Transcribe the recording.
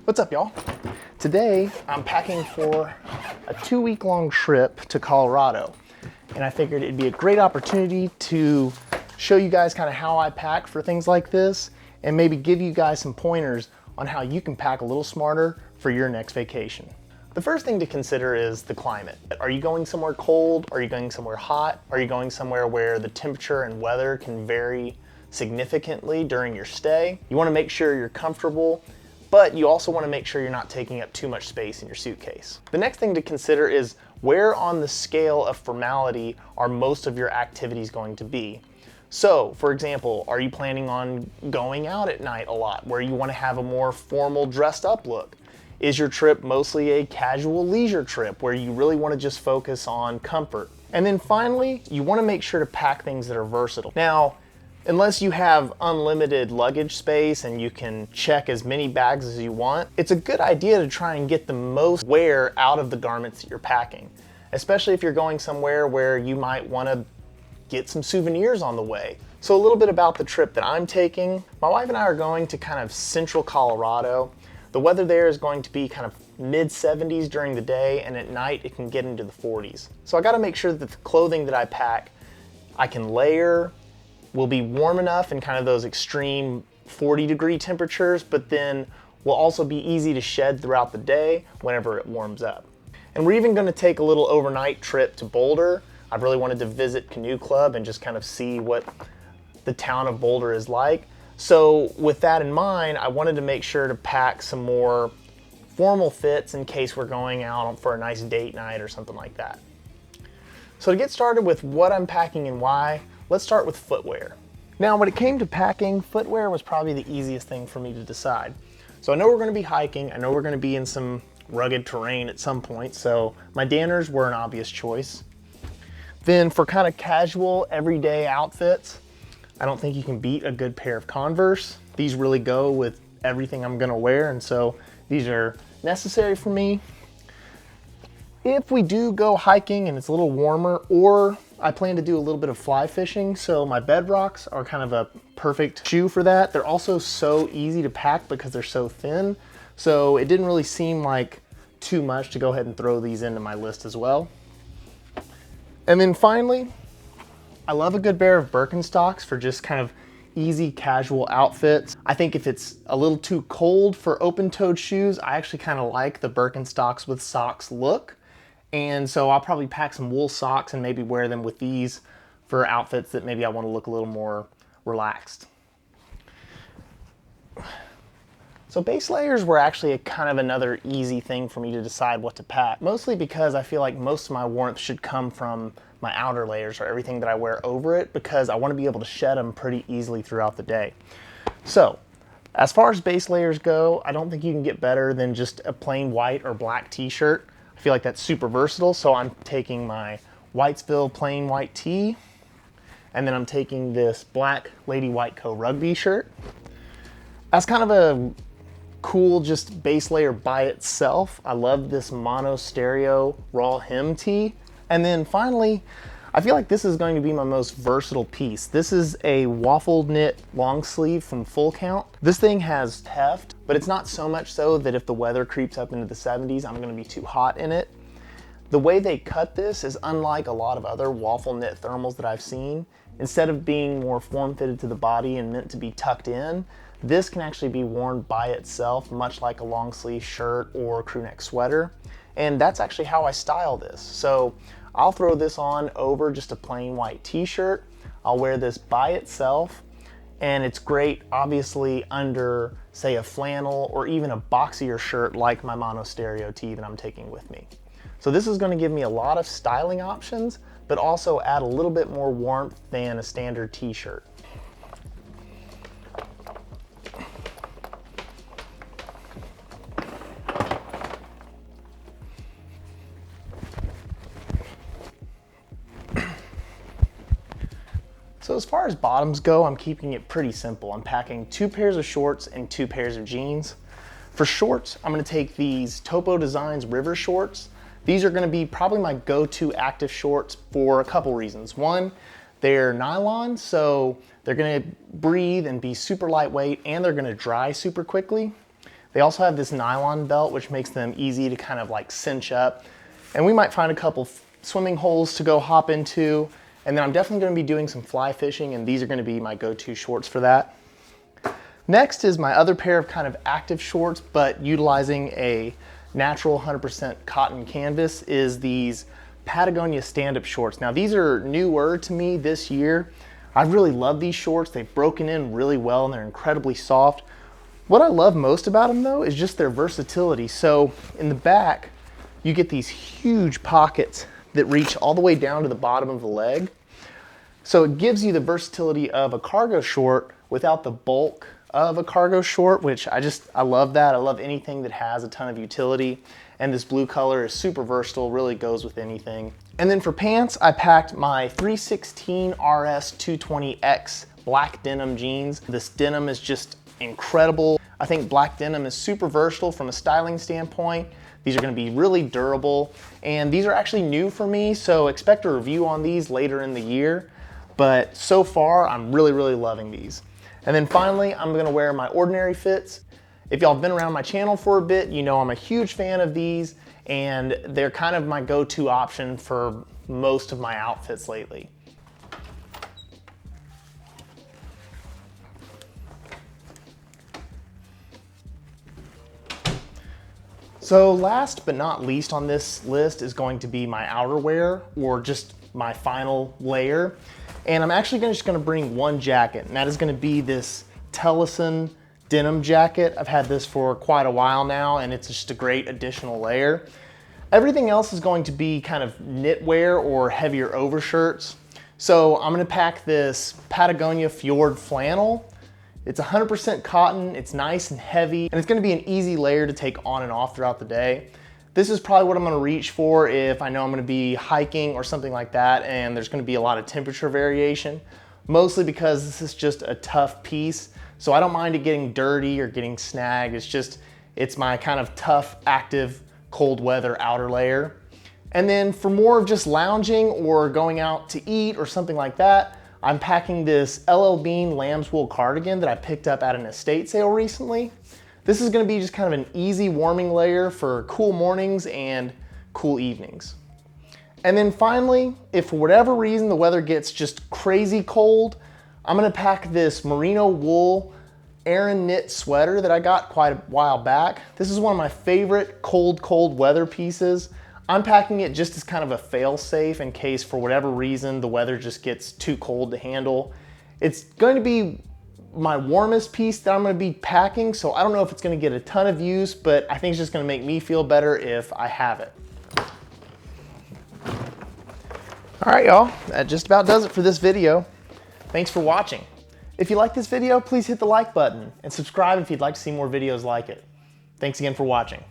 What's up, y'all? Today, I'm packing for a 2-week-long trip to Colorado. And I figured it'd be a great opportunity to show you guys kind of how I pack for things like this and maybe give you guys some pointers on how you can pack a little smarter for your next vacation. The first thing to consider is the climate. Are you going somewhere cold? Are you going somewhere hot? Are you going somewhere where the temperature and weather can vary significantly during your stay? You want to make sure you're comfortable, but you also want to make sure you're not taking up too much space in your suitcase. The next thing to consider is where on the scale of formality are most of your activities going to be. So, for example, are you planning on going out at night a lot where you want to have a more formal dressed up look? Is your trip mostly a casual leisure trip where you really want to just focus on comfort? And then finally, you want to make sure to pack things that are versatile. Now, unless you have unlimited luggage space and you can check as many bags as you want, it's a good idea to try and get the most wear out of the garments that you're packing, especially if you're going somewhere where you might want to get some souvenirs on the way. So a little bit about the trip that I'm taking. My wife and I are going to kind of central Colorado. The weather there is going to be kind of mid-70s during the day, and at night it can get into the 40s. So I gotta make sure that the clothing that I pack, I can layer, will be warm enough in kind of those extreme 40-degree temperatures, but then will also be easy to shed throughout the day whenever it warms up. And we're even gonna take a little overnight trip to Boulder. I've really wanted to visit Canoe Club and just kind of see what the town of Boulder is like. So with that in mind, I wanted to make sure to pack some more formal fits in case we're going out for a nice date night or something like that. So to get started with what I'm packing and why, let's start with footwear. Now, when it came to packing, footwear was probably the easiest thing for me to decide. So I know we're gonna be hiking, I know we're gonna be in some rugged terrain at some point, so my Danners were an obvious choice. Then for kind of casual, everyday outfits, I don't think you can beat a good pair of Converse. These really go with everything I'm gonna wear, and so these are necessary for me. If we do go hiking and it's a little warmer, or I plan to do a little bit of fly fishing, so my Bedrocks are kind of a perfect shoe for that. They're also so easy to pack because they're so thin, so it didn't really seem like too much to go ahead and throw these into my list as well. And then finally, I love a good pair of Birkenstocks for just kind of easy casual outfits. I think if it's a little too cold for open-toed shoes, I actually kind of like the Birkenstocks with socks look. And so I'll probably pack some wool socks and maybe wear them with these for outfits that maybe I want to look a little more relaxed. So base layers were actually a kind of another easy thing for me to decide what to pack, mostly because I feel like most of my warmth should come from my outer layers or everything that I wear over it, because I want to be able to shed them pretty easily throughout the day. So as far as base layers go, I don't think you can get better than just a plain white or black t-shirt. I feel like that's super versatile, so I'm taking my Whitesville plain white tee, and then I'm taking this black Lady Whiteco rugby shirt. As kind of a cool just base layer by itself, I love this mono stereo raw hem tee. And then finally, I feel like this is going to be my most versatile piece. This is a waffle knit long sleeve from Full Count. This thing has heft, but it's not so much so that if the weather creeps up into the 70s, I'm gonna be too hot in it. The way they cut this is unlike a lot of other waffle knit thermals that I've seen. Instead of being more form-fitted to the body and meant to be tucked in, this can actually be worn by itself, much like a long sleeve shirt or crew neck sweater. And that's actually how I style this. So I'll throw this on over just a plain white t-shirt. I'll wear this by itself, and it's great obviously under, say, a flannel or even a boxier shirt like my mono stereo tee that I'm taking with me. So this is going to give me a lot of styling options, but also add a little bit more warmth than a standard t-shirt. So as far as bottoms go, I'm keeping it pretty simple. I'm packing 2 pairs of shorts and 2 pairs of jeans. For shorts, I'm gonna take these Topo Designs River shorts. These are gonna be probably my go-to active shorts for a couple reasons. One, they're nylon, so they're gonna breathe and be super lightweight, and they're gonna dry super quickly. They also have this nylon belt, which makes them easy to kind of like cinch up. And we might find a couple swimming holes to go hop into. And then I'm definitely gonna be doing some fly fishing, and these are gonna be my go-to shorts for that. Next is my other pair of kind of active shorts, but utilizing a natural 100% cotton canvas, is these Patagonia stand-up shorts. Now these are newer to me this year. I really love these shorts. They've broken in really well and they're incredibly soft. What I love most about them though is just their versatility. So in the back, you get these huge pockets that reach all the way down to the bottom of the leg. So it gives you the versatility of a cargo short without the bulk of a cargo short, which I love that. I love anything that has a ton of utility. And this blue color is super versatile, really goes with anything. And then for pants, I packed my 316 RS 220X black denim jeans. This denim is just incredible. I think black denim is super versatile from a styling standpoint. These are gonna be really durable, and these are actually new for me, so expect a review on these later in the year. But so far, I'm really, really loving these. And then finally, I'm gonna wear my ordinary fits. If y'all have been around my channel for a bit, you know I'm a huge fan of these, and they're kind of my go-to option for most of my outfits lately. So last but not least on this list is going to be my outerwear, or just my final layer. And I'm actually just gonna bring one jacket, and that is gonna be this Tellison denim jacket. I've had this for quite a while now, and it's just a great additional layer. Everything else is going to be kind of knitwear or heavier overshirts. So I'm gonna pack this Patagonia Fjord flannel. It's 100% cotton, it's nice and heavy, and it's gonna be an easy layer to take on and off throughout the day. This is probably what I'm gonna reach for if I know I'm gonna be hiking or something like that, and there's gonna be a lot of temperature variation, mostly because this is just a tough piece. So I don't mind it getting dirty or getting snagged. It's my kind of tough, active, cold weather outer layer. And then for more of just lounging or going out to eat or something like that, I'm packing this LL Bean lamb's wool cardigan that I picked up at an estate sale recently. This is gonna be just kind of an easy warming layer for cool mornings and cool evenings. And then finally, if for whatever reason the weather gets just crazy cold, I'm gonna pack this merino wool Aran knit sweater that I got quite a while back. This is one of my favorite cold weather pieces. I'm packing it just as kind of a fail-safe in case for whatever reason the weather just gets too cold to handle. It's going to be my warmest piece that I'm going to be packing, so I don't know if it's going to get a ton of use, but I think it's just going to make me feel better if I have it. All right, y'all, that just about does it for this video. Thanks for watching. If you like this video, please hit the like button and subscribe if you'd like to see more videos like it. Thanks again for watching.